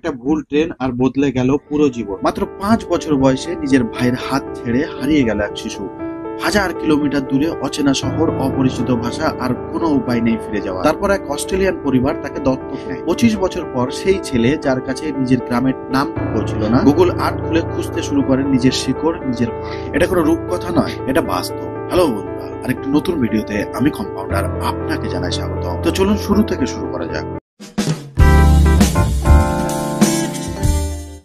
একটা ভুল ট্রেন আর বদলে গেল পুরো জীবন। মাত্র 5 বছর বয়সে নিজের ভাইয়ের হাত ছেড়ে হারিয়ে গেল এক শিশু। 1000 কিলোমিটার দূরে, অচেনা শহর, অপরিচিত ভাষা, আর কোনো উপায় নেই ফিরে যাওয়া। তারপর এক অস্ট্রেলিয়ান পরিবার তাকে দত্তক নেয়। 25 বছর পর সেই ছেলে, যার কাছে নিজের গ্রামের নামটুকুও ছিল না, গুগল আর্থ খুলে খুঁজতে শুরু করেন নিজের শিকড়, নিজের মা। এটা কোনো রূপকথা নয়, এটা বাস্তব। হ্যালো বন্ধুরা, আরেকটি নতুন ভিডিওতে আমি কম্পাউন্ডার আপনাকে জানাই স্বাগত। তো চলুন শুরু থেকে শুরু করা যাক।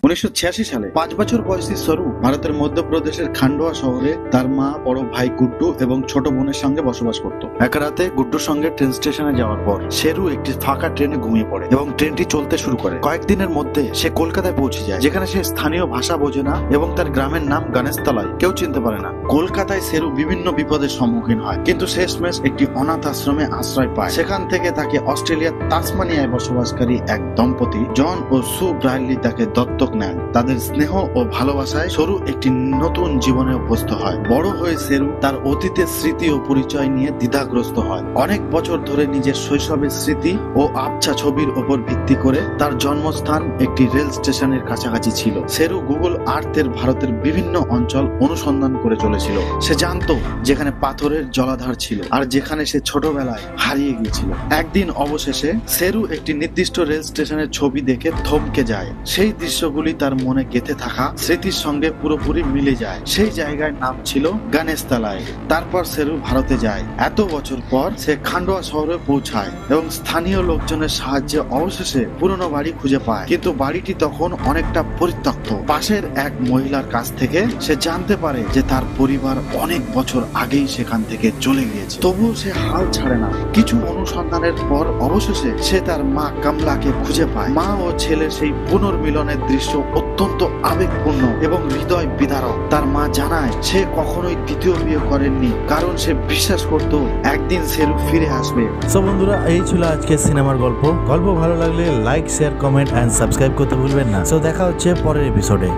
1986 সালে 5 বছর বয়সী সরু ভারতের মধ্যপ্রদেশের খান্ডোয়া শহরে তার মা, বড় ভাই গুড্ডু এবং ছোট বোনের সঙ্গে বসবাস করত। এক রাতে গুড্ডুর সঙ্গে ট্রেন স্টেশনে যাওয়ার পর শেরু একটি ফাঁকা ট্রেনে ঘুমিয়ে পড়ে এবং ট্রেনটি চলতে শুরু করে। কয়েকদিনের মধ্যে সে কলকাতায় পৌঁছে যায়, যেখানে সে স্থানীয় ভাষা বোঝে না এবং তার গ্রামের নাম গণেশতলায় কেউ চিনতে পারে না। কলকাতায় শেরু বিভিন্ন বিপদের সম্মুখীন হয়, কিন্তু শেষমেশ একটি অনাথ আশ্রমে আশ্রয় পায়। সেখান থেকে তাকে অস্ট্রেলিয়ার তাসমানিয়ায় বসবাসকারী এক দম্পতি জন ও সু ব্রাইলি তাকে দত্তক নেন। তাদের স্নেহ ও ভালোবাসায় সরু একটি নতুন জীবনে অভ্যস্ত হয়। বড় হয়ে সেরু তার অতীতের স্মৃতি ও পরিচয় নিয়ে দ্বিধাগ্রস্ত হয়। অনেক বছর ধরে নিজের শৈশবের স্মৃতি ও আবছা ছবির ওপর ভিত্তি করে তার জন্মস্থান একটি রেল স্টেশনের কাছাকাছি ছিল। সেরু গুগল আর্থের ভারতের বিভিন্ন অঞ্চল অনুসন্ধান করে চলেছিল। সে জানতো যেখানে পাথরের জলাধার ছিল আর যেখানে সে ছোটবেলায় হারিয়ে গিয়েছিল। একদিন অবশেষে সেরু একটি নির্দিষ্ট রেল স্টেশনের ছবি দেখে থমকে যায়। সেই দৃশ্যগুলি তার মনে গেঁথে থাকা স্মৃতির সঙ্গে পুরোপুরি মিলে যায়। সেই জায়গার নাম ছিল গণেশতলায়। তারপর সেরু ভারতে যায়। এত বছর পর সে খান্ডোয়া শহরে পৌঁছায় এবং স্থানীয় লোকজনের সাহায্যে অবশেষে পুরনো বাড়ি খুঁজে পায়। কিন্তু বাড়িটি তখন অনেকটা পরিত্যক্ত। পাশের এক মহিলার কাছ থেকে সে জানতে পারে যে তার পরিবার অনেক বছর আগেই সেখান থেকে চলে গিয়েছে। তবুও সে হাল ছাড়ে না। কিছু অনুসন্ধানের পর অবশেষে সে তার মা কমলাকে খুঁজে পায়। মা ও ছেলের সেই পুনর্মিলনের দৃশ্য অত্যন্ত আবেগপূর্ণ এবং হৃদয় বিদারক। তার মা জানায় সে কখনোই দ্বিতীয় বিয়ে করেননি, কারণ সে বিশ্বাস করত একদিন সেরু ফিরে আসবে। সো বন্ধুরা, এই ছিল আজকে সিনেমার গল্প। গল্প ভালো লাগলে like, share, comment and subscribe করতে ভুলবেন না। সো দেখা হচ্ছে পরের এপিসোডে।